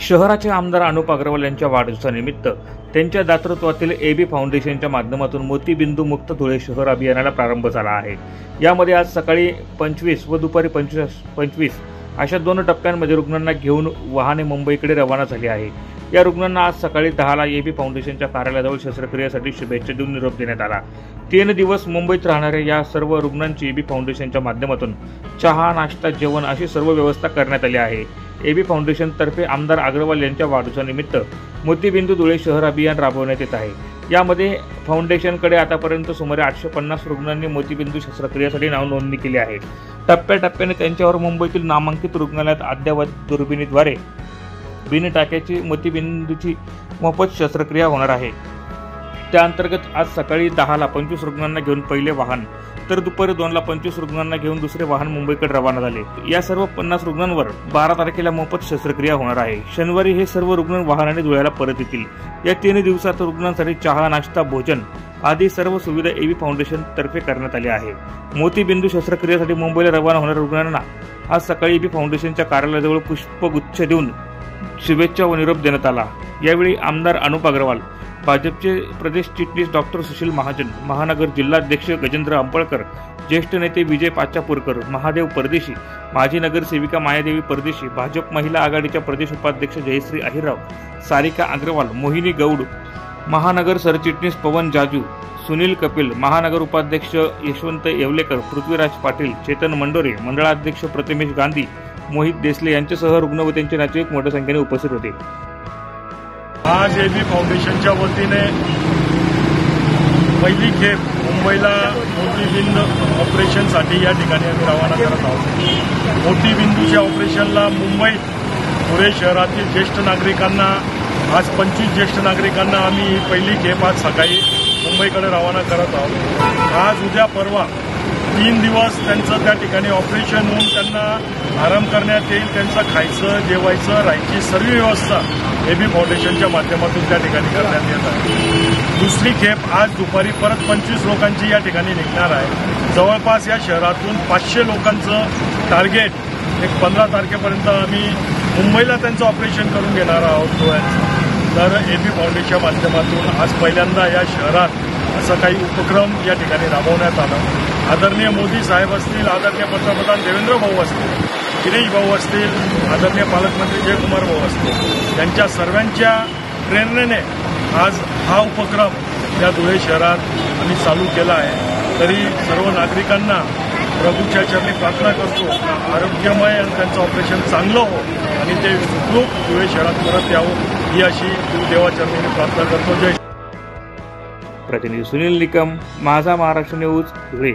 शहराचे आमदार अनुप अग्रवाल यांच्या वाढदिवसानिमित्त त्यांच्या दातृत्वातील एबी फाउंडेशनच्या माध्यमातून मोतीबिंदू मुक्त धुळे शहर अभियानाला प्रारंभ झाला आहे। यामध्ये आज सकाळी 25 व दुपारी 25 अशा 2 टप्प्यांमध्ये रुग्णांना घेऊन वाहने मुंबईकडे रवाना झाली आहे। या रुग्णांना आज सकाळी 10ला एबी फाउंडेशनच्या कार्यालयाजवळ शस्त्रक्रियेसाठी शुभेच्छा देऊन निरोप देण्यात आला। 3 दिवस मुंबईत राहणाऱ्या या सर्व रुग्णांची एबी फाउंडेशनच्या माध्यमातून चहा, नाश्ता, जेवण अशी सर्व व्यवस्था करण्यात आली आहे। एबी फाउंडेशन तर्फे आमदार अग्रवाल यांच्या वाढदिवसानिमित्त मोतीबिंदू धुळे शहर अभियान राबवण्यात येत आहे। यामध्ये फाउंडेशनकडे आतापर्यंत सुमारे 850 रुग्णांनी मोतीबिंदू शस्त्रक्रियेसाठी नाव नोंदणी केली आहे। टप्प्याटप्प्याने त्यांच्यावर मुंबईतील नामांकित रुग्णालयात अद्ययावत दुर्बिणीद्वारे बिनटाक्याची मोतीबिंदूची मोफत शस्त्रक्रिया होणार आहे। त्या अंतर्गत आज सकाळी 10ला 25 रुग्णांना घेऊन पहिले वाहन तर दुपारी 2ला 25 रुग्णांना घेऊन दुसरे वाहन मुंबईकडे रवाना झाले। या सर्व 50 रुग्णांवर 12 तारखेला मोफत शस्त्रक्रिया होणार आहे। शनिवारी हे सर्व रुग्ण वाहनाने धुळ्याला परत येतील। या 3 दिवसात रुग्णांसाठी चहा, नाश्ता, भोजन आदी सर्व सुविधा एबी फाउंडेशन तर्फे करण्यात आली आहे। मोतीबिंदू शस्त्रक्रियेसाठी मुंबईला रवाना होणाऱ्या रुग्णांना आज सकाळी एबी फाउंडेशनच्या कार्यालयाजवळ पुष्पगुच्छ देऊन शुभेच्छा व निरोप देण्यात आला। यावेळी आमदार अनुप अग्रवाल, भाजपचे प्रदेश चिटणीस डॉक्टर सुशील महाजन, महानगर जिल्हाध्यक्ष गजेंद्र अंपळकर, ज्येष्ठ नेते विजय पाचापूरकर, महादेव परदेशी, माजी नगरसेविका मायादेवी परदेशी, भाजप महिला आघाडीच्या प्रदेश उपाध्यक्ष जयश्री अहिरराव, सारिका अग्रवाल, मोहिनी गौड, महानगर सरचिटणीस पवन जाजू, सुनील कपिल, महानगर उपाध्यक्ष यशवंत येवलेकर, पृथ्वीराज पाटील, चेतन मंडोरे, मंडळाध्यक्ष प्रतिमेश गांधी, मोहित देसले यांच्यासह रुग्ण व त्यांचे नातेवाईक मोठ्या संख्येने उपस्थित होते। आज एबी फाउंडेशनच्या वतीने पहिली खेप मुंबईला मोतीबिंदू ऑपरेशनसाठी या ठिकाणी आम्ही रवाना करत आहोत। मोतीबिंदूच्या ऑपरेशनला मुंबईत धुळे शहरातील ज्येष्ठ नागरिकांना आज 25 ज्येष्ठ नागरिकांना आम्ही पहिली खेप आज सकाळी मुंबईकडे रवाना करत आहोत। आज उद्या परवा 3 दिवस त्यांचं त्या ठिकाणी ऑपरेशन होऊन त्यांना आराम करण्यात येईल। त्यांचं खायचं, जेवायचं, राहायची सर्व व्यवस्था एबी फाउंडेशनच्या माध्यमातून त्या ठिकाणी करण्यात येत आहे। दुसरी खेप आज दुपारी परत 25 लोकांची या ठिकाणी निघणार आहे। जवळपास या शहरातून 500 लोकांचं टार्गेट एक 15 तारखेपर्यंत आम्ही मुंबईला त्यांचं ऑपरेशन करून घेणार आहोत डोळ्यांचं। तर एबी फाउंडेशनच्या माध्यमातून आज पहिल्यांदा या शहरात असं काही उपक्रम या ठिकाणी राबवण्यात आला। आदरणीय मोदी साहेब असतील, आदरणीय पंतप्रधान देवेंद्र भाऊ असतील, गिरीश भाऊ असतील, आदरणीय पालकमंत्री जयकुमार भाऊ असतील, यांच्या सर्वांच्या प्रेरणेने आज हा उपक्रम या धुळे शहरात आम्ही चालू केला आहे। तरी सर्व नागरिकांना प्रभूच्या चरणी प्रार्थना करतो आरोग्यमय आणि त्यांचं ऑपरेशन चांगलं हो आणि ते सुखरूप धुळे शहरात परत यावं ही अशी देवाचरणी प्रार्थना करतो। जय। प्रतिनिधी सुनील निकम, माझा महाराष्ट्र न्यूज, धुळे।